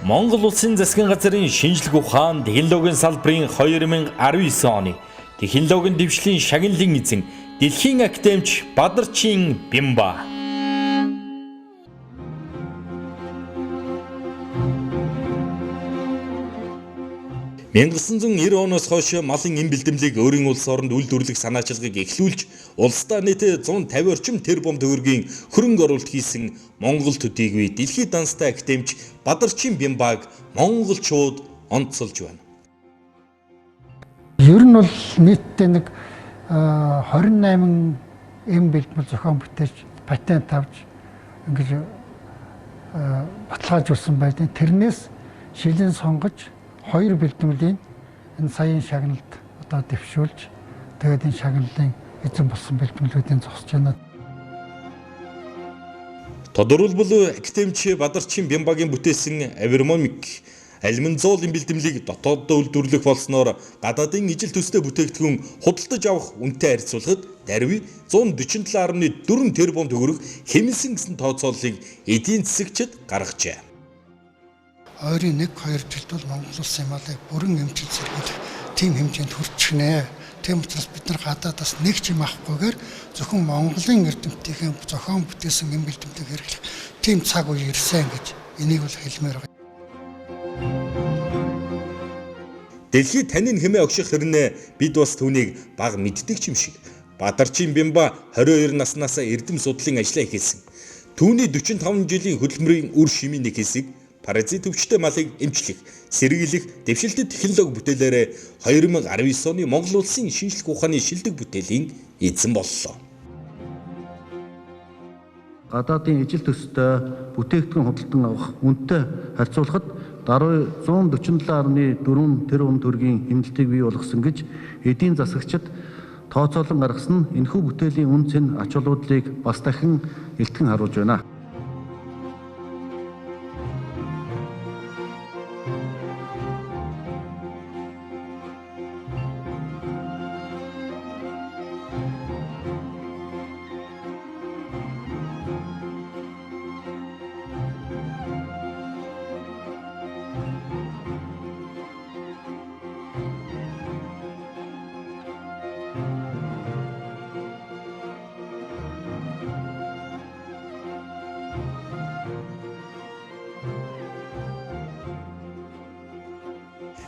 Монгол улсын засгийн газрын шинжлэх ухаан технологийн салбарын 2019 оны технологийн дэвшлийн шагналын эзэн Дэлхийн академич Б.Бямбаа. 1990 оноос хойш малын эм бэлтгэлийг өөрийн улс оронд үйлдвэрлэх санаачилгааг эхлүүлж улсдаа нийт 150 орчим тэрбум төгрөгийн хөрөнгө оруулалт хийсэн Монгол төдийгүй дэлхийд данстай академич Б.Бямбааг монголчууд онцолж байна. Ер нь бол нийтдээ нэг 28 эм бэлтгэл зохион бүтээж патент авч ингэж баталгаажуулсан байдаг. Тэрнээс шилэн сонгож 2 бэлтгэлийн энэ саяын шагналд одоо дэвшүүлж тэгээд энэ шагналын эзэн болсон бэлтгэлүүдийн зогсож байна. Тодорхойлбол академич Б.Бямбаагийн бүтээсэн авиармоник алюминзол бэлтгэлийг дотооддоо үйлдвэрлэх болсноор гадаадын ижил төстэй бүтээгдэхүүн худалдаж авах үнэтэй харьцуулахад даруй 147.4 тэрбум төгрөг хэмнэсэн гэсэн тооцооллыг эдийн засагчид гаргажээ. Ойрын 1-2 жилд бол Монгол улсын малыг бүрэн эмчилж сэргийлэх тийм хэмжээнд хүрч гинэ. Тийм учраас бид нар гадаадаас нэг ч юм авахгүйгээр зөвхөн Монголын эрдэмтдийн зохион бүтээсэн эм бэлтгэлийг хэрэглэх тийм цаг үе ирсэн гэж энийг бол хэлмээр байна. Дэлхийд танин хэмээн огших хэрнээ бид бас түүнийг баг мэддэг юм шиг. Б.Бямбаа 22 наснаас эрдэм судлалын ажлаа эхэлсэн. Түүний 45 жилийн хөдөлмөрийн үр шимийн нэг хэсэг паразит өвчтөе малыг эмчлэх, сэргийлэх, дэвшилтэт технологи бүтээлээрээ 2019 оны Монгол улсын шинжлэх ухааны шилдэг бүтээлийн эзэн боллоо. Гадаадын ижил төстэй бүтээгдэхүүн худалдан авах үнэтэй харьцуулахад даруй 147.4 тэрбум төгрөгийн хэмнэлтийг бий болгосон гэж эдийн засагчид тооцоолон гаргасан нь энэхүү бүтээлийн үн цэн ач холбогдлыг бас дахин илтгэн харуулж байна.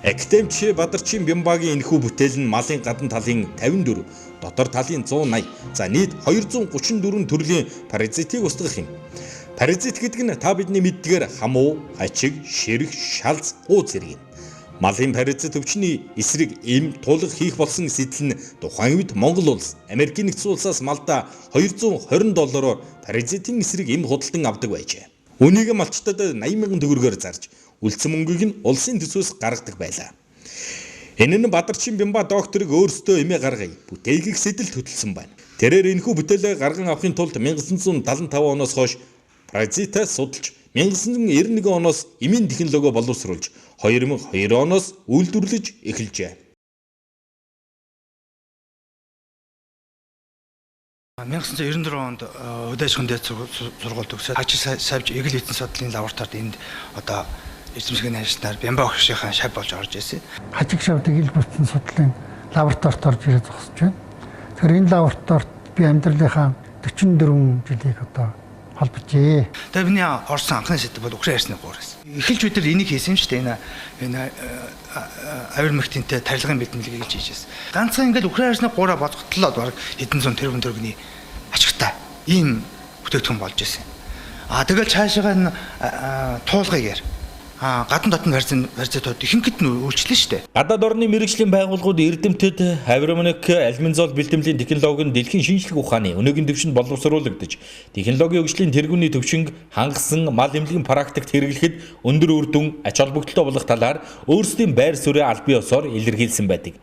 Академич Б.Бямбаагийн энэхүү бүтээл нь малын гадна талын 54, дотор талын 180, за нийт 234 төрлийн паразитыг устгах юм. Паразит гэдэг нь та бидний мэддгээр хамуу, хачиг, ширх, шалз, гууз зэрэг юм. Малын паразит өвчний эсрэг эм тулах хийх болсон сэтэл нь тухайн үед Монгол улс Америкийн нэгдсэн улсаас малдаа $220-оор паразитын эсрэг эм худалдан авдаг байжээ. Үнийг малчтад 80,000 төгрөгөөр зарж үлдсэн мөнгийг нь улсын төсвөөс гаргадаг байлаа. Энэ нь Б.Бямбаа докторыг өөрсдөө эмээ гаргая, бүтээгийг сэтэл хөтөлсөн байна. Тэрээр энэхүү бүтээлээ гарган авахын тулд 1975 оноос хойш паразитаа судалж 1991 оноос эмийн технологи боловсруулж 2002 оноос үйлдвэрлэж эхэлжээ. 1994 онд Өд аж ахуйн дээд сургууль төгсөөд ажил савж эгэл эдийн судлалын лабораторид энд одоо эзэмшигний ажлаар Бямбаа багшийнхаа шав болж орж ирсэн. Хажиг шавдаг ил бүтэн судлалын лабораторид орж ирээд зогсож байна. Тэгэхээр энэ лабораторид би амьдралынхаа 44 жилийг одоо холбожээ. Тэгээ миний орсон анхны сэдв бол Украин арсны гуур гэсэн. Эхэлж бид нар энийг хийсэн юм шүү дээ. Энэ авиармектинтэй тарилгын бэлтгэлийг хийж хийжсэн. Ганцхан ингээд Украин арсны гуураа бозготлоод баг хэдэн зуун тэрбум төгрөгийн ачигтай ийм бүтээгдэхүүн болж ирсэн. Тэгэл цаашаа нь туулгыг гадна дотны барьцаатууд ихэнхэд нь үйлчлэн шүү дээ. Гадаад орны мэргэжлийн байгууллагууд эрдэмтэд авиармоник алюминзол бэлтгэлийн технологи нь дэлхийн шинжлэх ухааны өнөөгийн түвшинд боловсруулагдаж, технологийн хөгжлийн тэргүүний төвшинг хангасан мал эмнэлгийн практикт хэрэглэхэд өндөр үр дүн ач холбогдолтой болох талаар өөрсдийн байр суурь аль бие усаар илэрхийлсэн байдаг.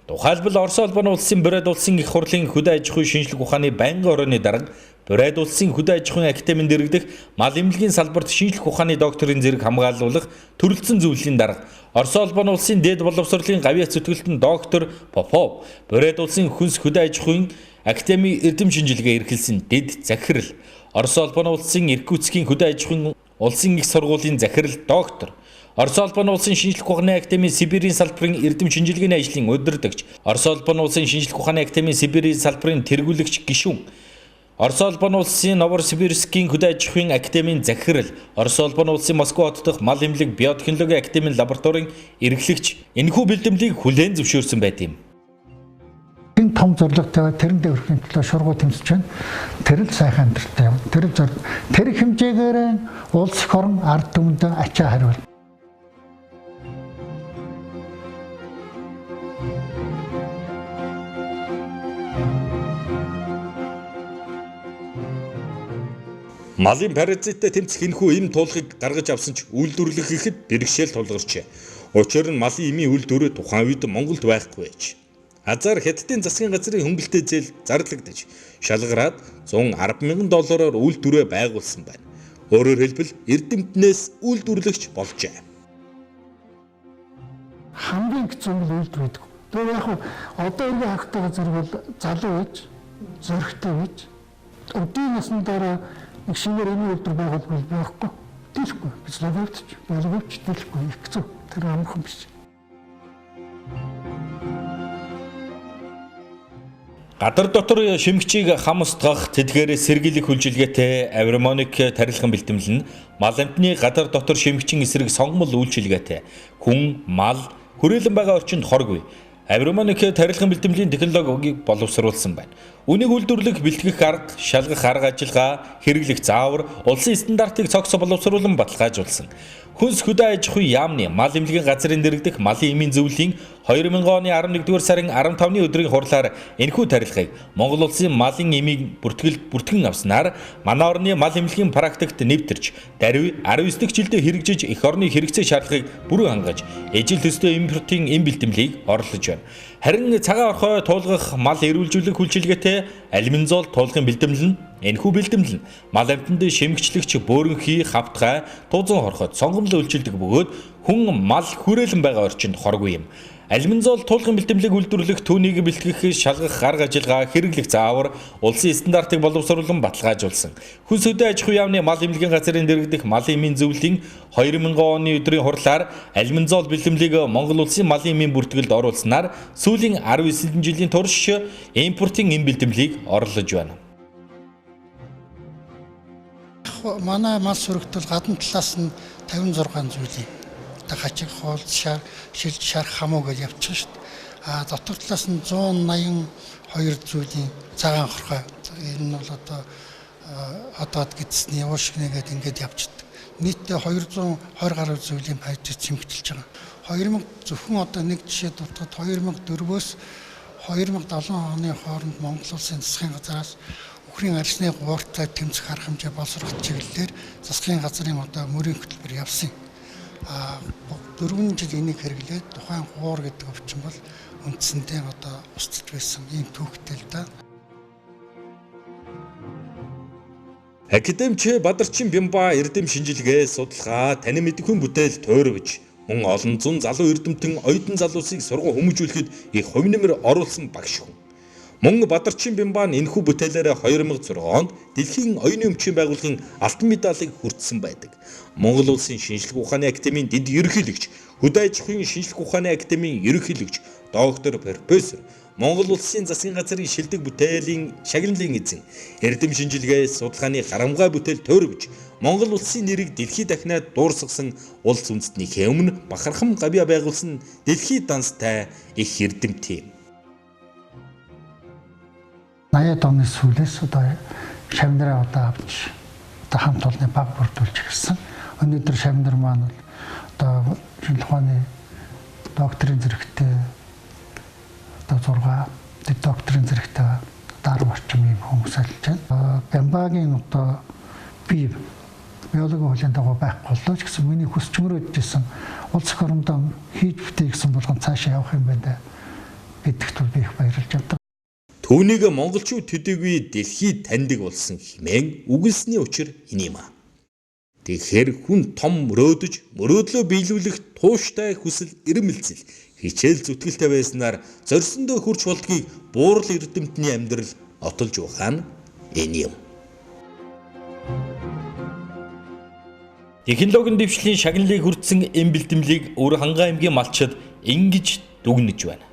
Тухайлбал Орос улбаны улсын Бред улсын их хурлын хөдөө аж ахуйн шинжлэх ухааны байнгын орооны дарга Бред улсын хөдөө аж ахуйн академид дэргэдэх мал эмнэлгийн салбарт шинжлэх ухааны докторийн зэрэг хамгаалуулах төрөлцсөн зөвлөлийн дарга Орос улбаны улсын дээд боловсролын гавьяц зүтгэлтэн доктор Попов Бред улсын хүнс хөдөө аж ахуйн академи эрдэм шинжилгээ эрхэлсэн дэд захирал Орос улбаны улсын Иркутскийн хөдөө аж ахуйн улсын их сургуулийн захирал доктор, Орос улбаны улсын шинжлэх ухааны академийн Сибирийн салбарын эрдэм шинжилгээний ажлын удирдагч, Орос улбаны улсын шинжлэх ухааны академийн Сибирийн салбарын тэргүүлэгч гишүүн, Орос улбаны улсын Новосибирскийн хөдөө аж ахуйн академийн захирал, Орос улбаны улсын Москва хот дахь мал эмнэлэг биотехнологийн академийн лабораторийн эрхлэгч энэхүү бэлтгэмлийг хүлээн зөвшөөрсөн байт юм. Энэ том зорилготой тэрэндээ өрхийн төлөө шургуу тэмцэж байна. Тэр л сайхан амьдралтай юм. Тэр хэмжээгээр улс орн ард түмэнд ачаа хариулна. Малын паразиттай тэмцэх энэхүү эм туулахыг гаргаж авсан ч үйлдвэрлэх ихэд бэрхшээл тулгарч. Учир нь малын эмийн үйлдвэр тухайн үед Монголд байхгүй байж. Азар Хятадын засгийн газрын хөнгөлтэй зээл зарлагдаж шалгараад $110,000 үйлдвэрээ байгуулсан байна. Өөрөөр хэлбэл эрдэмтнээс үйлдвэрлэгч болжээ. Хамгийн хэцүү нь үйлдвэр гэдэг. Тэгээ яг одоо иргэн хагтайгаа зэрэг бол залуу байж, зөрөгтэй байж, өдний насны дараа нэг шинээр энэ үйлдвэр байгуулбал байхгүй. Дэлхгүй. Бид лаврч, боловч дэлхгүй. Хэцүү. Тэр амархан биш. Гадар дотор шимгчийг хам устгах тэдгээр сэргийлэх үйлчилгээтэй авромоник тарилхан бэлтгэл нь мал амтны гадар дотор шимгчин эсрэг сонгомл үйлчилгээтэй хүн, мал, хүрээлэн байгаа орчинд хоргүй авромоник тарилхан бэлтгэлийн технологиг боловсруулсан байна. Үнийг үйлдвэрлэх, бэлтгэх арга, шалгах арга ажиллагаа, хэрэглэх заавар, улсын стандартыг цогцоо боловсруулан баталгаажуулсан. Хүнс хөдөө аж ахуйн яамны мал эмнэлгийн газрын дэргэдэх малын эмийн зөвлөлийн 2000 оны 11-р сарын 15-ны өдрийн хурлаар энэхүү тарилгыг Монгол улсын малын эмийн бүртгэн авснаар манай орны мал эмнэлгийн практикт нэвтэрч даруй 19 дэх жилдээ хэрэгжиж эх орны хэрэгцээ шаардлагыг бүрэн хангаж ижил төстэй импортын эм бэлтгэлийг орлож байна. Харин цагаан орхой туулгах мал эрүүлжүүлэх үйлчилгээтэй алюминизол туулгын бэлтгэл нь энэхүү бэлтгэл нь мал амтнд шимгчлэгч бөөрөнхий, хавтгай, туузан хорхойд сонгомл үйлчилдэг бөгөөд хүн, мал, хүрээлэн байгаа орчинд хоргүй юм. Алюминизол туулгын бэлтгэлийг үйлдвэрлэх, түүнийг бэлтгэх, шалгах арга ажиллагаа, хэрэглэх заавар, улсын стандартыг боловсруулан баталгаажуулсан. Хүнс хөдөө аж ахуйн яамны мал эмнэлгийн газрын дэргэдэх малын эмийн зөвлөлийн 2000 оны өдрийн хурлаар алюминизол бэлтгэлийг Монгол улсын малын эмийн бүртгэлд оруулснаар сүүлийн 19 жилийн турш импортын эм бэлтгэлийг орлож байна. Манай мал сүрэгтэл гадна талаас нь 56 зүйлийн хачиг хоол шилж шар хамуу гэж явчихсан шүү дээ. Дотор талаас нь 182 зүйлийн цагаан хорхой. Энэ нь бол одоо гэдсний уушгинэ гэдэг ингэж явчихдаг. Нийтдээ 220 гаруй зүйлийн паразит чимэгдэлж байгаа. 2000 зөвхөн одоо нэг жишээ дутахад 2004-өөс 2007 оны хооронд Монгол улсын засгийн газраас үхрийн арсны гууртай тэмцэх арга хэмжээ боловсрох чиглэлээр засгийн газрын одоо мөрийн хөтөлбөр явсан. 4 жил энийг хэрэглээд тухайн гуур гэдэг өвчин бол үндсэндээ одоо устж байсан ийм төвхтэй л да. Академич Б.Бямбаа эрдэм шинжилгээ судалгаа таны мэдхэн бүтээл туйрвж мөн олон зун залуу эрдэмтэн оюутан залуусыг сургуу хүмүүжүүлэхэд их хувь нэмэр оруулсан багш хүн. Мөн Б.Бямбаа энэхүү бүтээлээр 2006 онд Дэлхийн оюуны өмчийн байгууллагын алтан медалийг хүртсэн байдаг. Монгол улсын шинжлэх ухааны академийн дэд ерөнхийлөгч, хөдөө аж ахуйн шинжлэх ухааны академийн ерөнхийлөгч, доктор, профессор, Монгол улсын засгийн газрын шилдэг бүтээлийн шагналын эзэн, эрдэм шинжилгээ судалгааны харамгай бүтээл туйрвж Монгол улсын нэрийг дэлхийд дахинаад дуурсгасан улс үндэстнийхээ өмнө бахархам гавьяа байгуулсан дэлхийн данстай их эрдэмт юм. 80-аад оны сүүлээс одоо шавнараа одоо авч одоо хамт олонны баг бүрдүүлж ирсэн. Өнөөдөр шавнар маань бол одоо шинжлэх ухааны докторийн зэрэгтэй одоо 6 докторийн зэрэгтэй 10 орчим юм хүмүүс ажиллаж байна. Бямбаагийн одоо би биологийн хуулийн дагуу байхгүй боллоо ч гэсэн миний хүсчмөр өдөрсөн улс эх орондоо хийж бүтээ гэсэн болгон цаашаа явах юм байна гэдэгт би их баярлж байна. Түүнийг монголчууд төдийгүй дэлхийд таньдаг болсон хэмээн үгэлсний учир энэ юм а. Тэгэхээр хүн том мөрөөдлөө биелүүлэх тууштай хүсэл эрмэлзэл хичээл зүтгэлтэй байснаар зорьсондоо хүрч болдгийг буурал эрдэмтний амьдрал отолж байгаа нь энэ юм. Технологийн дэвшлийн шагналыг хүртсэн эм бэлтгэлийг өр хангаа аймгийн малчид ингэж дүгнэж байна.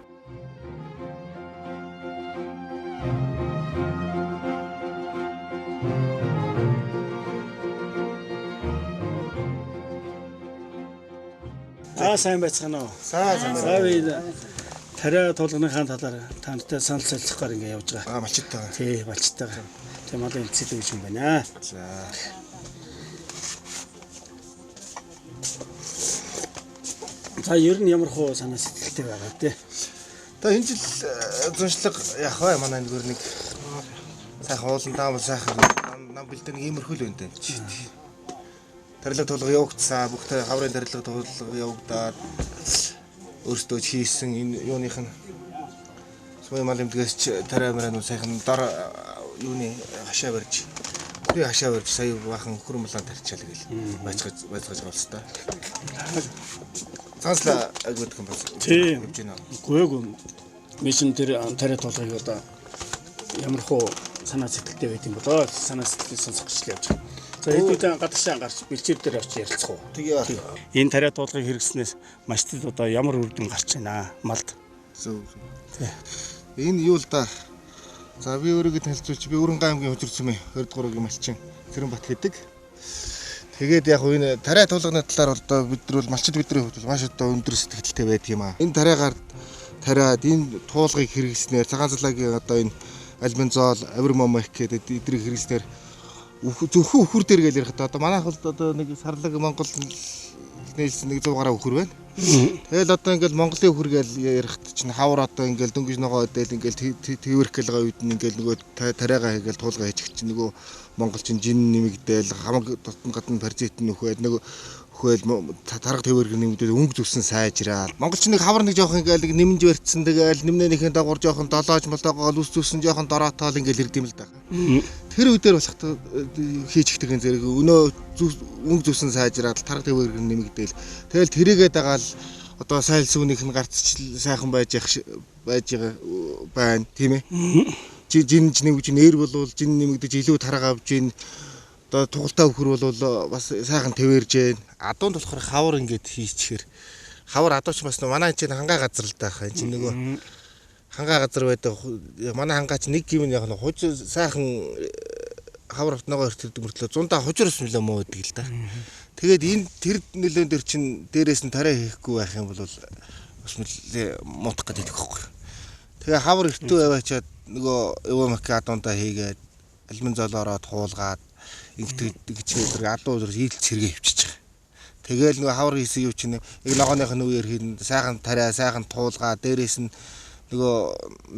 Сайн байцгаана уу? Сайн. Тариа тулгыныхаа талаар тантай санал солилцохоор ингэ явж байгаа. Малчидтайгаа. Тий, малчтайгаа. Тэг малын эцэд үгүй юм байна. За. За ер нь ямар хөө санаа сэтгэлтэй байгаа тий. За энэ жил зуншлаг яах вэ? Манай нэг нэг сайхан уулан даамал сайхан нам бэлдэн иймэрхүү л үнтэй. Тарилга тулга явагдсан. Бүх хаврын тарилга тулга явагдаад өөртөө хийсэн энэ юуных нь сумын мал эмдгээс тариа мөрөн сайхан дор юуны хашаа барьж. Бүрийн хашаа барьж сая бахан хөрмөлөн тарьчаал гээл. Байцгаж болс та. Цаасла агуулдаг юм байна. Тийм. Гүйг мишн тэр тариа тулгыг одоо ямар хөө санаа сэтгэлтэй байт юм болоо. Санаа сэтгэлээ сонсох гэж явж байгаа. За хэдүүдэн гадагшаа гарч бэлчээр дээр очиж ярилцах уу? Тэгээ. Энэ тариа тулгыг хэрэгснээс мачтад одоо ямар үр дүн гарч байна малд? Зөв. Энэ юу л да. За би өөрийгөө танилцуулж би Өрөнгө аймгийн хөдөлсөн мэ 23-гийн малчин Цэрэнбат гэдэг. Тэгээд яг энэ тариа тулганы талаар одоо бид нар бол малчид бидний хувьд маш одоо өндөр сэтгэлтэй байдаг юм аа. Энэ тариагаар тариад энэ туулгыг хэрэгснээр цагаан цалаагийн одоо энэ альбензол, авирмомах гэдэг эдрийг хэрэгснээр зөвхөн өхөр дээр гэж ярих та одоо манайх бол одоо нэг сарлаг Монгол нээлсэн нэг 100 гаруй өхөр байна. Тэгэл одоо ингээл Монголын өхөр гэж ярихт чинь хавар одоо ингээл дөнгөж ногоо идэл ингээл твэрх гэлгээ үед нь ингээл нөгөө тариагаа хийгээл туулга хийчих чинь нөгөө монголчин жин нэмэгдээл хамаг дотн гадна паразит нөхөөл нөгөө хөөл тарга твэрх нэмэгдээд өнгө зүсэн сайжраад монголчин нэг хавар нэг жоох ингээл нэмж барьцсан тэгэл нэмнэнийхэн дагуур жоох долоож молоогоо үс зүсэн жоох дороотоол ингээл ирдэм л да. Тэр үедэр болох хийж ихтгэн зэрэг өнөө өнгө зүсэн сайжраад тарга твэрх нэмэгдээл тэгэл тэрийгээ дагаал одоо сайл сүүнийх нь гарц сайхан байж байгаа байна тийм ээ. Жин нэмж нэр болвол жин нэмэгдэж илүү тарга авж гин одоо тугалтаа өхөр бол бас сайхан твэрж гин адуунд болохоор хавар ингээд хийчихэр хавар адууч бас манай чинь хангаа газар л таах энэ чинь нөгөө хангаа газар байдаг манай хангаач нэг гимн яг нь хуж сайхан хавар автногоо өртөрдөг мөртлөө зундаа хужирс нөлөө муу гэдэг л да. Тэгээд энэ тэр нөлөөн дээр чинь дээрээс нь тариа хийхгүй байх юм бол бас муутах гэдэг байхгүй. Тэгээ хавар өртөө аваачаад нөгөө өвөмх адуунтаа хийгээд альминзолоороо туулгаад ингэдэг адуу зүр хийлц сэргээ хөвчиж байгаа. Тэгээл нөгөө хавар хийсэн юу чинь яг ногооных нь үеэр хийн сайхан тариа сайхан туулгаа дээрээс нь нөгөө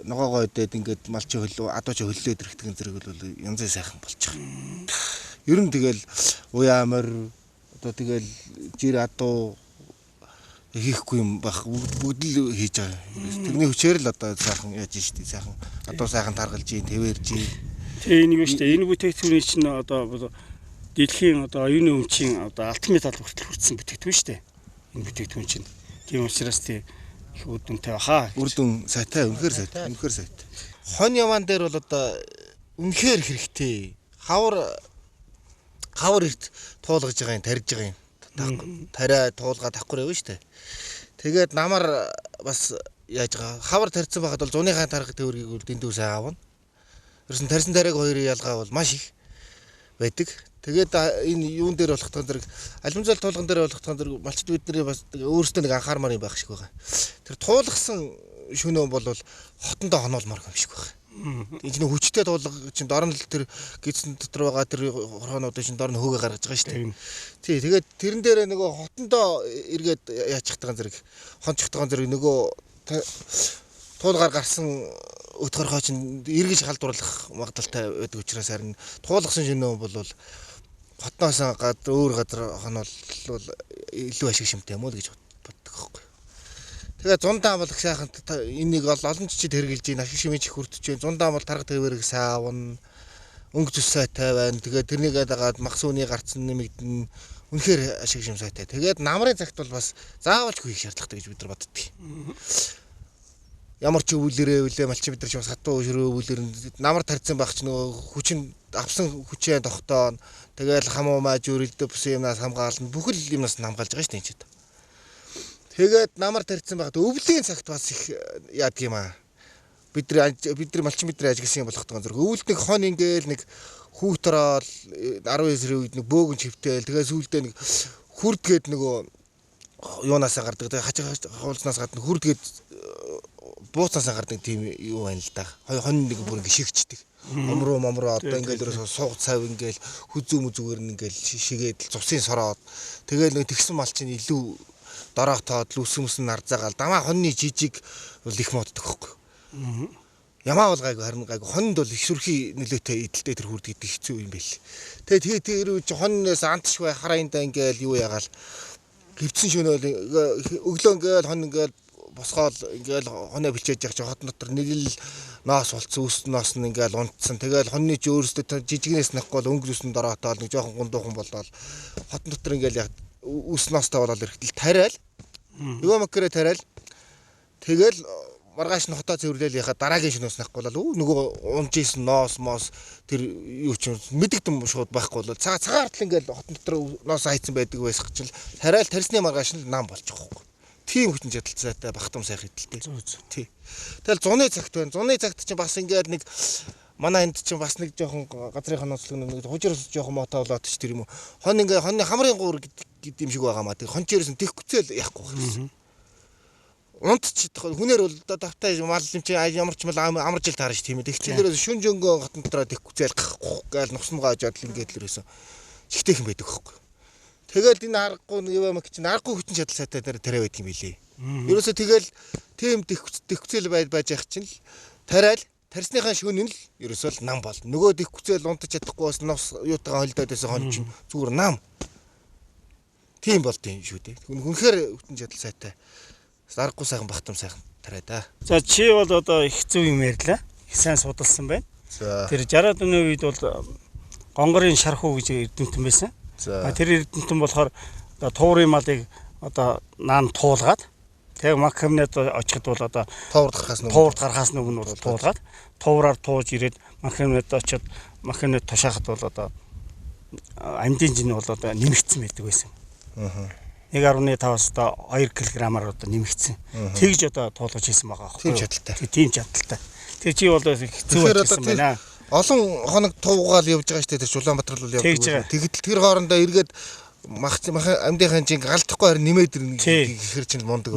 ногоогоо идээд ингээд малчин хөлөө адууч хөллөөд ирэхтгэн зэрэг бол янзын сайхан болж байгаа. Ер нь тэгэл уяамар одоо тэгэл жир адуу хийхгүй юм баг бүгд л хийж байгаа. Тэрний хүчээр л одоо сайхан яаж штий сайхан адуу сайхан таргалж ийн твэрж ийн. Тэгээ энийг шүү дээ. Энэ бүтээгдэхүүний чинь одоо дэлхийн одоо оюуны өмчийн одоо алтан медаль хүртэл хүртсэн бүтээгдэхүүн шүү дээ. Энэ бүтээгдэхүүн чинь тийм учраас тий их үр дүнтэй баха. Үр дүн сайтай, үнэхээр сайтай. Хон яваан дээр бол одоо үнэхээр хэрэгтэй. Хавар эрт туулгаж байгаа юм, тарьж байгаа юм. Тариа туулгаа тахгүй явна шүү дээ. Тэгээд намар бас яаж байгаа хавар тарьсан байхад бол зуныхаа тарга төвөргийг үл дэндүү сайн аавна. Ерөөсөн тарьсан тариаг хоёрын ялгаа бол маш их байдаг. Тэгээд энэ юун дээр болох тань зэрэг алимзал туулган дээр болох тань зэрэг малчд бидний бас өөрсдөө нэг анхаармаар юм байх шиг байгаа. Тэр туулгасан шөнөө бол хотондоо хоноолмоор юм шиг байгаа. Энэ чинь хүчтэй туулга чинь дор нь л тэр гидсэн дотор байгаа тэр хорхоонууд чинь дор нь хөөгө гаргаж байгаа шүү дээ. Тий, тэгээд тэрэн дээр нөгөө хотондоо эргээд яачих тань зэрэг хончих тань зэрэг нөгөө туулгаар гарсан өтгөрхөө чинь эргэж халдварлах магадaltaй байдаг учраас харин туулгасан шөнөө бол хотноос гадар өөр газар хонол илүү ашиг шимтэй юм уу гэж боддог байхгүй. Тэгээ зундаа бол их сайхан энийг олон жижиг хэрглэж ийн ашиг шимэж хүртэж байна. Зундаа бол тарга твэрэг саавна. Өнгө зүс сайтай байна. Тэгээ тэрнийгээ дагаад мах сүүний гарцсан нэмэгдэн үнэхээр ашиг шим сайтай. Тэгээд намрын цагт бол бас заавалжгүй их шаардлагатай гэж бид нар боддог. Ямар ч өвлөрөө үлээ малчин бид нар ч бас хатуу өшрөө өвлөр намар тарьсан байх ч нөгөө хүчин авсан хүчээ тогтоон тэгэл хамуу мааж үрэлдэ бүсэн юмнаас хамгаална бүхэл юмнаас хамгаалж байгаа шүү дээ энэ. Тэгээд намар тарьсан байгаад өвлийн цагт бас их яадаг юм аа. Бид нар малчин бидний ажигласан юм болгохтой зэрэг өвөлд нэг хон ингээл нэг хүүт ороод 19 сарын үед нэг бөөгөн чивтэл тэгээ сүүлдээ нэг хүрдгээд нөгөө юунаасаа гардаг тэгээ хавуулснаас гадна хүрдгээд бууцаасаа гардаг тийм юу байна л да. Хон нэг бүр ингэ шигчдэг. Момроо одоо ингээл ерөөсөө сууг цав ингээл хүзүү мүзүүгээр нь ингээл шигээд цусын сороод тэгээл нэг тэгсэн малчин илүү дороох тоод лүсгэмс нь арзаагаал дамаа хоньны жижиг бол их моддог хөхгүй. Ямаа бол гайгүй харин гайгүй хонд бол их сүрхий нөлөөтэй идэлтэй тэр хүрд гэдэг хэцүү юм байл. Тэгээ тэр үуч хонноос антшгүй хараандаа ингээл юу ягаал хөвцөн шөнөөл өглөө ингээл хон ингээл босгоол ингээл хоноо бэлчээж явах хот дотор нэг л ноос болцсон үс ноос нь ингээл унтсан. Тэгээл хонны ч өөрөөсөө жижигнээс нахгүй бол өнгөрсөн дороотоод нэг жоохон гундуухан болоод хот дотор ингээл яг үс ноостой болоод ирэхдээ тариал нөгөө макрэ тариал тэгэл маргааш нь хотоо цэвэрлээл яхаа дараагийн шөнөөс нахгүй бол нөгөө унжсэн ноос моос тэр юу ч мэдэгдэм шууд байхгүй бол цагаарт л ингээл хот дотор ноос хайцсан байдаг байсах чинь тариал тарсны маргааш нь нам болчих واخгүй. Тийм хүчин чадалцаатай багтам сайх идэлтэй. Тий. Тэгэл зуны цагт байна. Зуны цагт чинь бас ингээл нэг манай энд чинь бас нэг жоохон газрын ноцлог нэг хужирс жоохон мотоо болоод ч тэр юм уу. Хон ингээ хонны хамрын гуур гэдэг юм шиг байгаа маа. Тэр хончээрс нь тэхгүцэл яахгүй гэсэн. Унтчихдаг хүнээр бол давтай мал юм чи ямар ч мал амар жил таарч тийм ээ. Тэгчлээрээс шүн жөнгөө хотон дотроо тэхгүцэл гаал нусмгаа жоод л ингээд л ерөөсөө чигтэйхэн байдаг хөхгүй. Тэгэл энэ аргагүй юм чинь аргагүй хүчин чадал сайтай тариа байдаг юм билий. Ерөөсөө тэгэл тийм тэхгүцэл байж явах чинь л тариал тарсныхаа шөнө нь л ерөөсөө л нам болно. Нөгөө тэхгүцэл унтаж чадахгүй бас нус юутайгаа холдоод байсан хон чинь зүгээр нам. Тийм болд юм шүү дээ. Үнэхээр хүчин чадал сайтай. Аргагүй сайхан багтам сайхан тариа да. За чи бол одоо их зөв юм ярьлаа. Их сайн судалсан байна. Тэр 60-аад оны үед бол гонгорын шархуу гэж эрдэмтэн байсан. Тэр эрдэмтэн болохоор туурын малыг одоо наан туулгаад тэг макхамнад очихд бол одоо туурд гарахаас өмнө бол туулгаад туураар тууж ирээд макхамнад очиод макхамнад тушаахад бол одоо амьдын жин бол одоо нэмэгдсэн байдаг байсан. 1.5-аас одоо 2 кг-аар одоо нэмэгдсэн. Тэгж одоо туулгаж хийсэн байгаа аахгүй. Тийм чадaltaй. Тэг чи бол хэцүү байсан байна. Олон хоног туугаал явж байгаа шүү дээ. Тэр Улаанбаатар бол явдаг. Тэгэхдээ тэр хоорондоо эргээд амьдынхаа жин алдахгүй харин нэмээд ирнэ гэхэр чинь мундаг.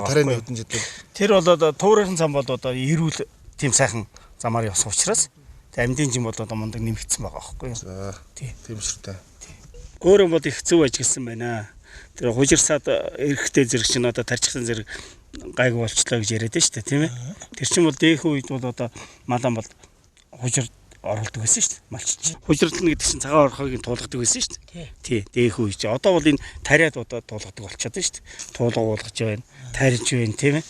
Тарианы хөдөн жидэл. Тэр бол одоо туурын зам бол одоо эрүүл тийм сайхан замаар явсан учраас амьдын жин бол одоо мундаг нэмэгдсэн байгаа аахгүй. Тийм шүү дээ. Өөрөө бол их зөв ажигласан байна. Тэр хужирсаад эрэхтэй зэрэг чинь одоо тарчихсан зэрэг гайг болчлоо гэж яриад шүү дээ, тийм ээ. Тэр чинь бол дээхэн үед бол одоо малан бол хужир оролдог байсан шүү дээ, малчч. Хужирлна гэдэг чинь цагаан орхойг туулгадаг байсан шүү дээ. Тий, дээхэн үед. Одоо бол энэ тариад одоо туулгадаг болчиход байна шүү дээ. Туулга уулгаж байна, тарьж байна, тийм ээ.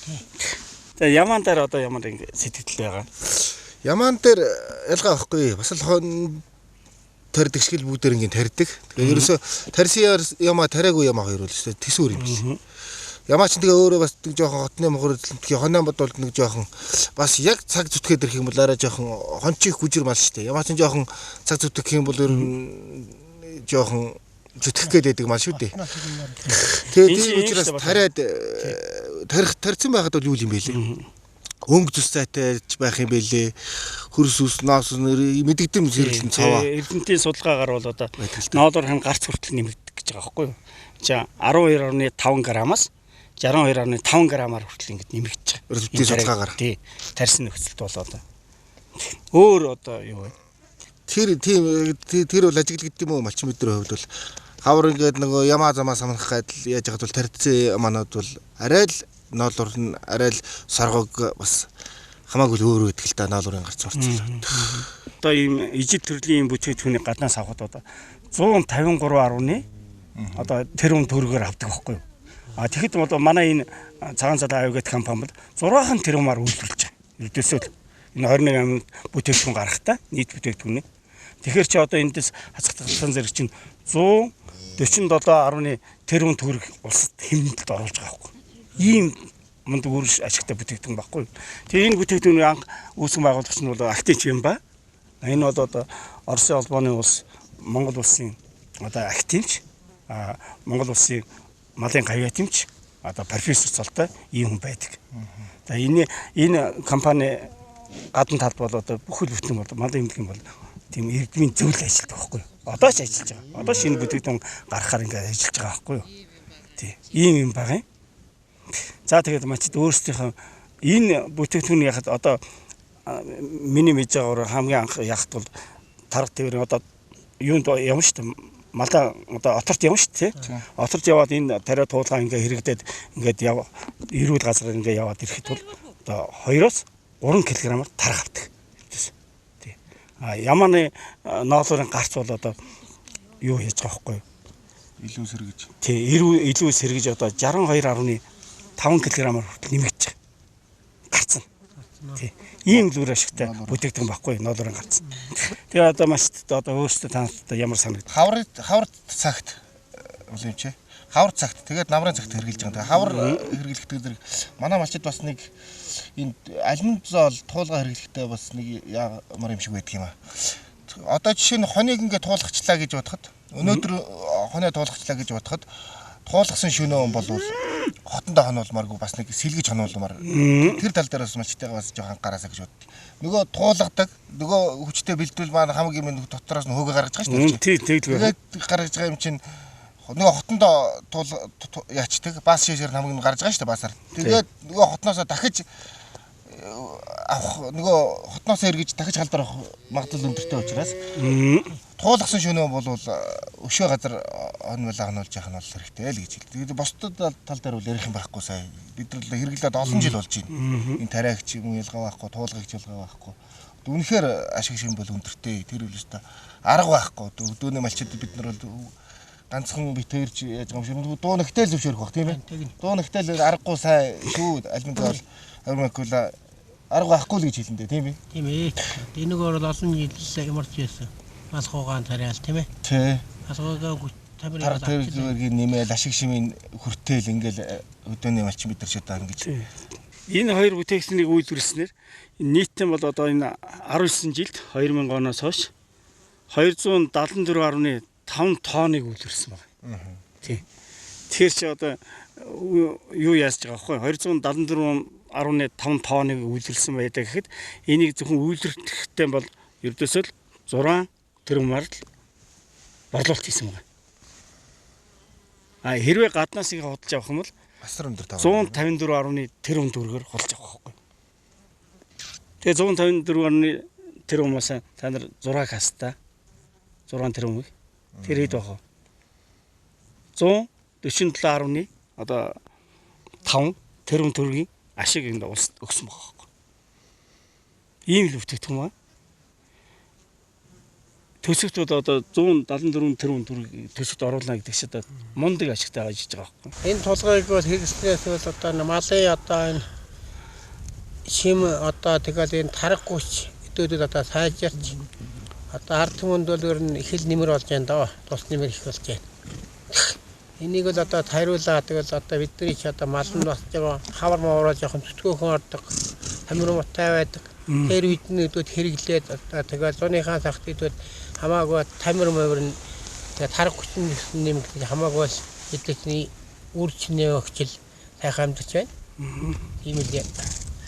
Тэгээ ямаан дээр одоо ямар ингэ сэтгэл байгаа. Ямаан дээр ялгаа байхгүй. Бас л тарьдаг шиг л бүгдээр ингэ тарьдаг. Тэгээ ерөөсө тарьсан ямаа тариагүй ямаа хоёр л шүү дээ. Тэсвэр юм шиг. Ямаа ч тэгээ өөрөө бас нэг жоохон хотны мохор төлөвлөхийн хоноо бодвол нэг жоохон бас яг цаг зүтгээд ирэх юм бол арай жоохон хончих гүжир мал шүү дээ. Ямаа ч жоохон цаг зүтгэх юм бол ер нь жоохон зүтгэх гээд байдаг мал шүү дээ. Тэгээ тийм учраас тариад тарьсан байхад бол юу юм бэ лээ? Өнгө зүс цайтай байх юм бэлээ. Хөрс үс ноос мэдэгдэм зэрэглэн цаваа. Эрдэнтийн судалгаагаар бол одоо ноолор хан гарц хүртэл нэмэгдэх гэж байгаа байхгүй юу? За 12.5 граммаас 62.5 граммаар хүртэл ингэж нэмэгдэж байгаа. Эрдэнтийн судалгаагаар. Тий. Тарьсан нөхцөлд бол одоо өөр одоо юу вэ? Тэр бол ажиглал гэдэг юм уу малчин бидний хувьд бол хавар ингээд нөгөө ямаа замаа самнах гайдал яаж яхад бол тарьцсан манад бол арай л ноолор нь арай л соргог бас хамаагүй өөр байдаг л да ноолорын гарц орцлоо. Одоо ийм ижид төрлийн бүтээгдэхүүний гаднаас авахд одоо 153.1 одоо тэрүүн төгрөгөөр авдаг байхгүй юу? А тэгэхэд бол манай энэ цагаан цалаа аяг гэх компани бол 6хан тэрүүмаар үйлдвэрлэж байгаа. Ердөөсөө энэ 21 амт бүтээгдэхүүн гаргахтаа нийт бүтээгдэхүүний. Тэгэхээр чи одоо эндээс хацагдсан зэрэг чинь 147.1 тэрүүн төгрөг улсад хэмнэлд оруулж байгаа байхгүй. Ийм мундаг үрж ашигтай бүтээгдэхүүн байхгүй. Тэгээ энэ бүтээгдэхүүний анх үүсгэн байгуулагч нь бол академич Б.Бямбаа Энэ бол одоо Оросын холбооны улс Монгол улсын одоо академич Монгол улсын малын гавьяатимч одоо профессор цолтой ийм хүн байдаг. За энэ компани гадна талд бол одоо бүхэл бүтэн бол малын эмнэлгийн бол тийм эрдмийн зөвлөл ажилладаг байхгүй юу? Одоо ч ажиллаж байгаа. Одоо шинэ бүтээгдэхүүн гаргахаар ингээд ажиллаж байгаа байхгүй юу? Тий. Ийм байгаа юм. За тэгээд мачид өөрсдийнхөө энэ бүтээгдэхүүн яхад одоо миний мэдж байгаагаар хамгийн анх яхад бол тарга тээвэр одоо юунд явна шүү дээ. Малаа одоо оторт явна шүү дээ. Оторт яваад энэ тариа туулгаа ингээ хэрэгдээд ингээд эрүүл газар ингээ яваад ирэхэд бол одоо 2-оос 3 кг-аар тарга авдаг. Тий. Ямааны ноолорын гарц бол одоо юу хийж байгаа байхгүй юу? Илүү сэргэж. Тий, илүү сэргэж одоо 62.5 кг-аар хүртэл нэмэгдэж байгаа. Гарцсан. Тий. Ийм л үр ашигтай бүтээгдэхүүн байхгүй ноолорын гарц. Тэгээ одоо маш одоо өөрсдөө танаас ямар санагд. Хавар цагт үл юм чи. Хавар цагт тэгээд намрын цагт хэрглэж байгаа. Хавар хэрглэхдээ зэрэг манай малчид бас нэг энэ алимзол туулга хэрглэхдээ бас нэг ямар юм шиг байдаг юм аа. Одоо жишээ нь хоныг ингээд туулгачлаа гэж бодоход өнөөдөр хоноо туулгачлаа гэж бодоход туулгасан шөнөө бол хотондоо хонуулмааргүй бас нэг сэлгэж хонуулмаар тэр тал дээр бас малчтайгаа бас жоохон анхаараасаа гэж боддог. Нөгөө туулгадаг нөгөө хүчтэй бэлдвэл маань хамгийн минь дотроос нь хөөгөө гаргаж байгаа шүү дээ. Тэгээд гаргаж байгаа юм чинь нөгөө хотондоо яачдаг бас шишээр хамгийн гарч байгаа шүү дээ басаар. Тэгээд нөгөө хотноосоо дахиж авах нөгөө хотноосоо эргэж дахиж халдвар авах магадлал өндөртэй учраас туулгасан шөнөө бол өшөө газар хонуулж явах нь бол хэрэгтэй л гэж хэлдэг. Тэгээд бусдад тал дээр бол ярих юм байхгүй сая. Бид нар хэрэглээд олон жил болж байна. Энэ тариагч юм ялгаа байхгүй, туулгагч ялгаа байхгүй. Үнэхээр ашиг шин бол өндөртэй. Тэр үл өстө арга байхгүй. Дүүний малчид бид нар бол ганцхан битэрж яаж байгаа юм шиг дуу нэгтэл зөвшөөрөх бах тийм ээ. Дуу нэгтэл аргагүй сая шүү. Альмд бол авирмакула арга байхгүй л гэж хэлэндээ тийм ээ. Тийм ээ. Энийг бол олон жил ямарч байсан. Асгуугаан тариал тийм ээ. Тий. Асгуугаа тарга тээвэргийн нэмэл ашиг шимийн хүртэл ингээл өдөөний малчин бид нар ч одоо ингэж. Энэ хоёр бүтээгдэхүүнийг үйлдвэрлэснээр нийтдээ бол одоо энэ 19 жилд 2000 оноос хойш 274.5 тонныг үйлдвэрлэсэн байна. Тий. Тэгэхээр чи одоо юу яаж байгаа вэ? 274.5 тонныг үйлдвэрлэсэн байдаг гэхэд энийг зөвхөн үйлдвэрлэхдээ бол ердөөсөө 6 тэрбумаар л борлуулалт хийсэн байна. Хэрвээ гаднаас их худалж авах юм бол асар өндөр 154.1 тэрбум төгрөгөөр худалж авах байхгүй. Тэгээ 154.1 тэрбумаас та нар 6 каста 6 тэрбумыг тэр хэд байх вэ? 147.1 одоо 5 тэрбум төгрөгийн ашиг энд улсад өгсөн байгаа байхгүй. Ийм л бүтээгдэхүүн байна. Төсөвт одоо 174 тэрбум төгрөг төсөвт оруулна гэдэг чинь одоо мундаг ашигтай байж байгаа байхгүй. Энэ тулгыг бол хэрэгснээс бол одоо малын одоо энэ шим одоо тэгэл энэ тархгүйч өдөөдөд одоо сайжирч одоо ард түмэнд бол ер нь их л нэмэр болж байна доо. Тус нэмэр их болж байна. Энийг бол одоо тайруулаа тэгэл одоо бидний ч одоо малнд бас жоо хавар мавраа жоохон зүтгэөхөн ордог. Хамир муутай байдаг. Тэр үед нь өдөөд хэрэглээд одоо тэгэл зуныхаа цагт өдөөд хамаагүй тамир моврын тарга хүчин нэмэгдэж хамаагүй эдгэний үрчнээ өгчл сайхан амдч байна. Тийм л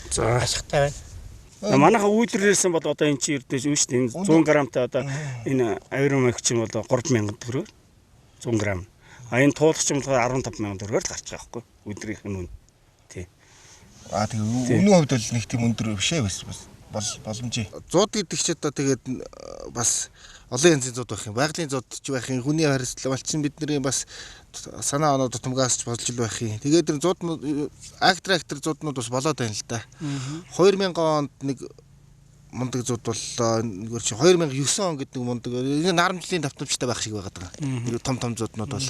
за ашигтай байна. Манайха үйлдвэрлэсэн бол одоо энэ чинь ердөөс үүш энэ 100 грамтай одоо энэ авирмагч юм бол 3000 төгрөөр 100 грамм. Энэ туулгач юм бол 15000 төгрөгөөр л гарч байгаа байхгүй өдрийнх нь үн. Тий. Тэгээ үнийн хувьд бол нэг тийм өндөр биш ээ боломжтой. Зууд гэдэг ч одоо тэгээд бас олон янзын зууд байх юм. Байгалийн зууд ч байх юм. Хүний харьцал малчин бидний бас санаа оноо тутамгаас ч болж л байх юм. Тэгээд энэ зууд актер зууднууд бас болоод байна л да. 2000 онд нэг мундаг зууд бол нөгөө чи 2009 он гэдэг нэг мундаг энэ нарамжлын давтамжтай байх шиг байгаад байгаа. Тэр том зууднууд бол.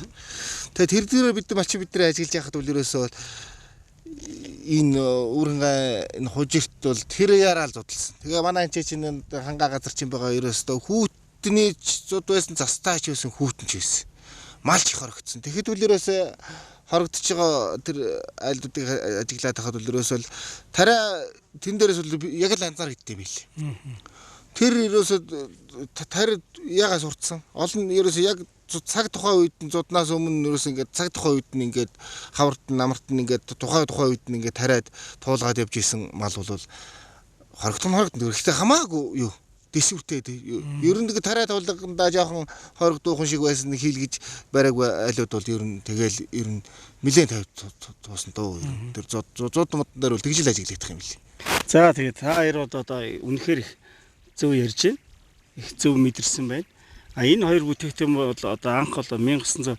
Тэгээд тэр дээр бид малчин бидний ажиллаж яхад үл ерөөсөө энэ үүрэнгээ энэ хужирт бол тэр яраал зодтолсон. Тэгээ манай энэ чинь хангаа газар чинь байгаа ерөөсөө хүүтний зуд байсан застаач байсан хүүтэн ч байсан. Малч их хорогдсон. Тэгэхэд үл ерөөсөө хорогдож байгаа тэр айлдуудыг ажиглаад хахад үл ерөөсөө тариа тэн дээрээс үл яг л анзаар гэдтэй байл. Тэр ерөөсөө тарид ягаа сурцсан. Олон ерөөсөө яг цаг тухайн үед нь зуднаас өмнө ерөөсөө ингээд цаг тухайн үед нь ингээд хаварт намарт нь ингээд тухайн үед нь ингээд тариад туулгаад явж исэн мал бол хоригдсон. Гэхдээ хамаагүй юу дэсвэртэй. Ер нь тэгээд тариад туулгандаа жоохон хоригдуухан шиг байсан хийлгэж барайг айлууд бол ер нь тэгэл ер нь нэлээд тавьд туусан дөө. Тэр зууд модон дээр бол тэгжил ажиглагдах юм билий. За тэгээд та хоёрод одоо үнэхээр их зөв ярьж байна. Их зөв мэдэрсэн байна. Энэ хоёр бүтээгдэхүүн бол одоо анх бол 1990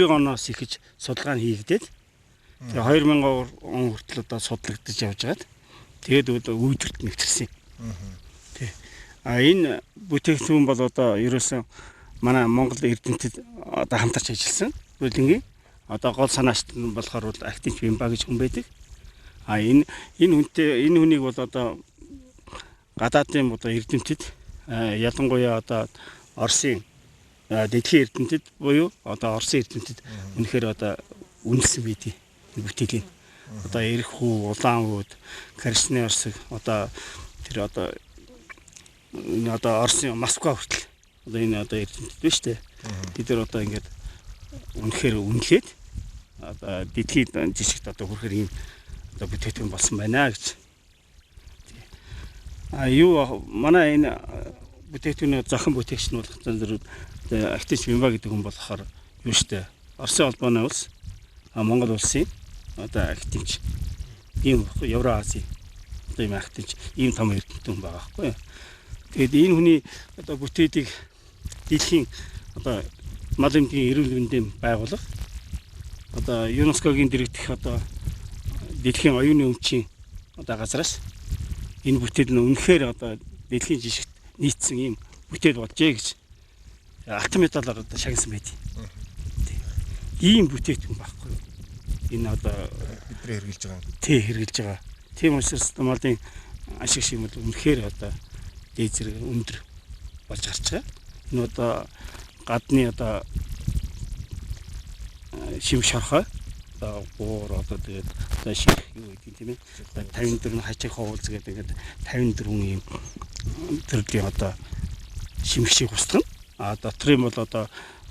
оноос ихэж судалгаа нь хийгдээд тэгээ 2000 он хүртэл одоо судлагдаж явж байгаад тэгээд үйлдвэрт нэвтэрсэн. Тий. Энэ бүтээгдэхүүн бол одоо ерөөсөн манай Монгол эрдэмтэд одоо хамтарч ажилласан. Дэлхийн одоо гол санаачт нь болохоор бол академич Б.Бямбаа гэж хүн байдаг. Энэ хүнийг бол одоо гадаадын одоо эрдэмтэд ялангуяа одоо Оросын Дэлхийн эрдэмтэд буюу одоо Оросын эрдэмтэд үнэхээр одоо үнэлсэн байдгийг бүтээлийн одоо эрх хүү, улаан үүд, Красны Орсыг одоо тэр одоо Оросын Москва хүртэл одоо энэ одоо эрдэмтэд биш үү? Бид нар одоо ингээд үнэхээр үнэлээд одоо дэлхийн жижигт одоо хүрхээр ийм одоо бүтээгдэхүүн болсон байна гэж. Юу манай энэ бүтээгдэхүүний зохион бүтээгч нь болох зэрэг академич Б.Бямбаа гэдэг хүн болохоор юу штэ Оросын холбооны улс Монгол улсын одоо академич ийм Евразийн одоо ийм академич ийм том эрдэмтэн байгаа байхгүй. Тэгээд энэ хүний одоо бүтээдийг дэлхийн одоо мал эмнэлгийн эрүүл мэндийн байгууллага одоо ЮНЕСКОгийн дэргэдэх одоо дэлхийн оюуны өмчийн одоо газраас энэ бүтээл нь үнэхээр одоо дэлхийн жишгт нийцсэн ийм бүтээл болжээ гэж алтан медалаар одоо шагнасан байдیں۔ Ийм бүтээгдэхүүн байхгүй юу? Энэ одоо бидний хэрэгжилж байгаа. Тий, хэрэгжилж байгаа. Тийм учраас малын ашиг шимэл үнэхээр одоо дээд зэрэг өндөр болж гарч байгаа. Энэ одоо гадны одоо шив шархаа одоо гуур одоо тэгээд одоо ших юу гэдэг тийм ээ 54 хачиг ховуулз гэдэг ингээд 54 ийм төрлийн одоо шимгшийг устгах нь дотрын бол одоо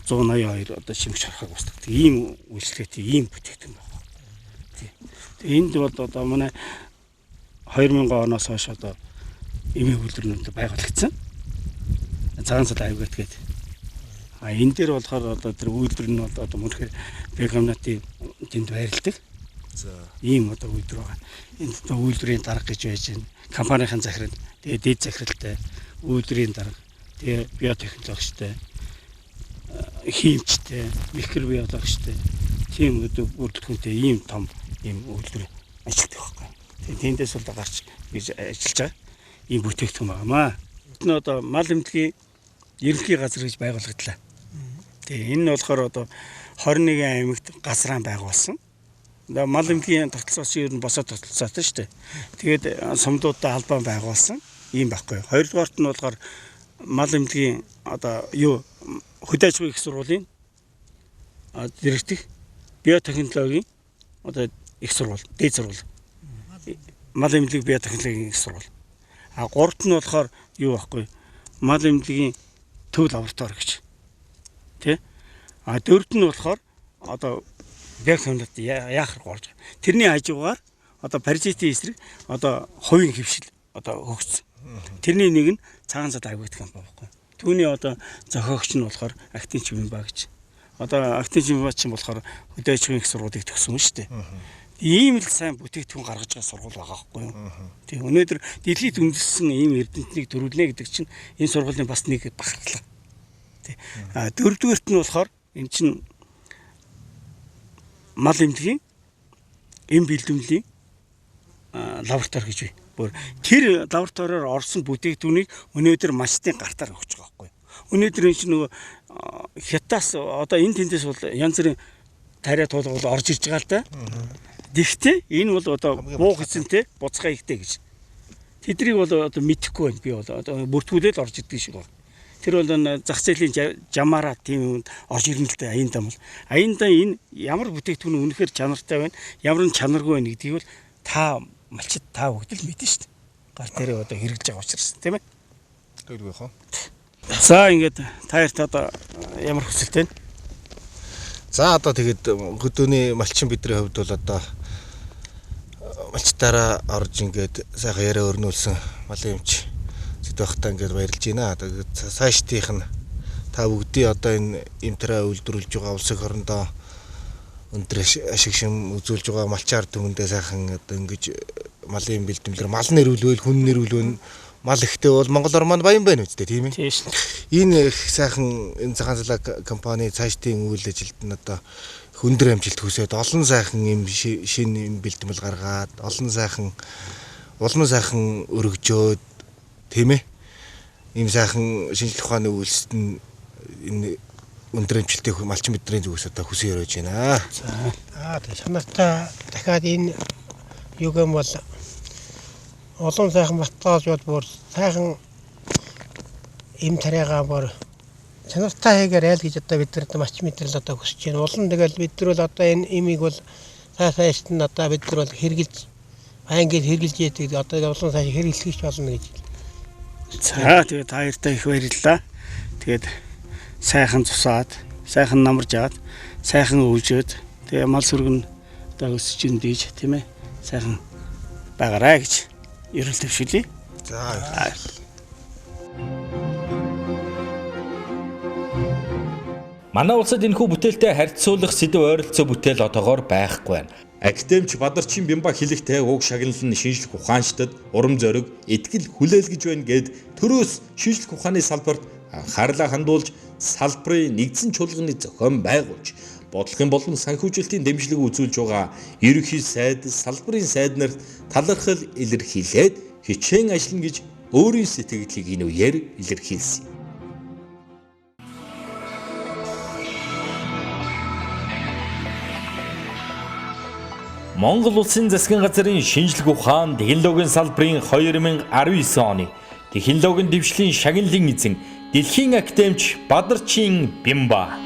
182 одоо шимгш шархаг устгадаг ийм үйлчлэгээтэй ийм бүтээгдэхүүн байна. Тэгээ энд бол одоо манай 2000 оноос хойш одоо эмийн үйлдвэрнүүд байгуулагдсан. Цагаан цал аюулт гэдэг. Энэ дээр болохоор одоо тэр үйлдвэр нь одоо мөнхөр Б.Бямбааны тэнд байрладаг. За ийм одоо үйлдвэр байгаа. Энд одоо үйлдвэрийн дарга гэж байж байна. Компанийн захирал, тэгээ дээд захиралтай, үйлдвэрийн дарга, тэгээ биотехнологичтой, хиймчтэй, микробиологичтой, тийм бүрэлдэхүүнтэй ийм том ийм үйлдвэр ажилладаг байхгүй. Тэгээ тэндээс бол гарч гэж ажиллаж байгаа ийм бүтээгдэхүүн байгаамаа. Энэ одоо мал эмнэлгийн ерөнхий газар гэж байгуулагдлаа. Тэгээ энэ нь болохоор одоо 21 аймагт газраан байгуулсан. Мал эмнэлгийн тогтолцоос ер нь босоод тогтолцоотой шүү дээ. Тэгээд сумдуудаа албан байгуулсан ийм байхгүй. Хоёрдугаарт нь болохоор мал эмнэлгийн одоо юу хөдөө аж ахуйн их сургуулийн дэргэдэх биотехнологийн одоо их сургууль, дээд сургууль. Мал эмнэлгийн биотехнологийн их сургууль. Гуравт нь болохоор юу байхгүй. Мал эмнэлгийн төв лаборатори гэж. Тэ? Дөрөвт нь болохоор одоо биохимиад яахаар гоорж. Тэрний хажуугаар одоо паразитын эсрэг одоо хувийн хөвшил одоо хөгжсөн. Тэрний нэг нь цагаан цад аюулт компани байхгүй. Түүний одоо зохиогч нь болохоор академич Б.Бямбаа гэж. Одоо академич Б.Бямбаа чинь болохоор хөдөө аж ахуйн их сургуулийг төгссөн шүү дээ. Ийм л сайн бүтээгдэхүүн гаргаж байгаа сургууль байгаа байхгүй юу? Тийм өнөөдөр дэлхийд үндэссэн ийм эрдэмтнийг төрүүлнэ гэдэг чинь энэ сургуулийн бас нэг бахархлаа. Тийм. Дөрөвдүгээрт нь болохоор эн чинь мал эмнэлгийн эм бэлдвэлийн лаборатори гэж бий. Тэр лабораториор орсон бүтээгдэхүүнийг өнөөдөр машины гартаар өгч байгаа байхгүй юу? Өнөөдөр энэ чинь нөгөө хятаас одоо энэ тэндээс бол янз бүрийн тариа туулгууд орж ирж байгаа л да. Гэхдээ энэ бол одоо буух эзэнтэй буцхай ихтэй гэж. Тэднийг бол одоо мэдэхгүй байна. Би бол одоо бүртгүүлээд орж ирдэг шиг байна. Тэр бол зах зээлийн жамаараа тийм үнд орж ирнэ л дээ аяндаа бол. Аяндаа энэ ямар бүтээгдэхүүн үнэхээр чанартай байна, ямар нь чанаргүй байна гэдгийг бол та малчид та бүгд л мэднэ шүү дээ. Гар дээрээ одоо хэрэгжилж байгаа учраас тийм ээ. Гэлгүй хаа. За ингээд таярт одоо ямар хүсэлтэй? За одоо тэгээд хөдөөний малчин бидний хувьд бол одоо малчтаараа орж ингээд сайхан яриа өрнүүлсэн малын эмч зэдвахтаа ингээд баярлж байна. Тэгээд цаашдынх нь та бүгдийн одоо энэ имтраа үйлдвэрлэж байгаа улс их орондоо өндөр ашиг шим үзүүлж байгаа малчаар түмэндээ сайхан одоо ингэж малын бэлтгэлээр мал нэрүүлвэл хүн нэрүүлвэл мал ихтэй бол Монгол ормонд баян байна үстэй тийм ээ. Тийм шүү. Энэ их сайхан энэ цагаан салаа компани цаашдын үйл ажилд нь одоо хөндөр амжилт хүсээд олон сайхан юм шинэ юм бэлтгэл гаргаад олон сайхан улман сайхан өргөжөөд тийм ээ. Ийм сайхан шинжлэх ухааны үйлсэд нь энэ өндөр амжилттай малчин бидний зүгээс одоо хүсэн өрөөж байна. За тэг санаатаа дахиад энэ юг юм бол олон сайхан баталгааж бол бүр сайхан им тариагаа бүр санаатаа хийгээр айл гэж одоо бид нар мач мэдрэл одоо хүсэж байна. Улан тэгэл бид нар бол одоо энэ имийг бол цаашд нь одоо бид нар бол хэрглэж англи хэрглэж яадаг одоо улан цааш хэрэглэх болно гэж. За тэгээд таяртаа их баярлалаа. Тэгээд сайхан цусаад, сайхан намарж аваад, сайхан өвжөөд тэгээ мал сүргэн одоо өсөж ин дийж тийм ээ. Сайхан байгаарай гэж ерөөл төвшүүлье. За. Манай улсад энэхүү бүтээлтэй харьцуулах сэдв ойролцоо бүтээл одоогоор байхгүй байна. Академич Бямбаа хэлэхдээ уг шагналал нь шинжлэх ухаанчдад урам зориг, итгэл хүлээлгэж байна гэд төрөөс шинжлэх ухааны салбарт анхаарлаа хандуулж салбарын нэгдсэн чуулганы зохион байгуулж бодлогын болон санхүүжилтийн дэмжлэг үзүүлж байгаа ерөнхий сайд салбарын сайд нарт талархал илэрхийлээд хичээн ажиллана гэж өөрийн сэтгэлийг энэ үеэр илэрхийлсэн. Монгол Улсын засгийн газрын шинжлэх ухаан технологийн салбарын 2019 оны технологийн дэвшлийн шагналын эзэн Дэлхийн академич Бямбаа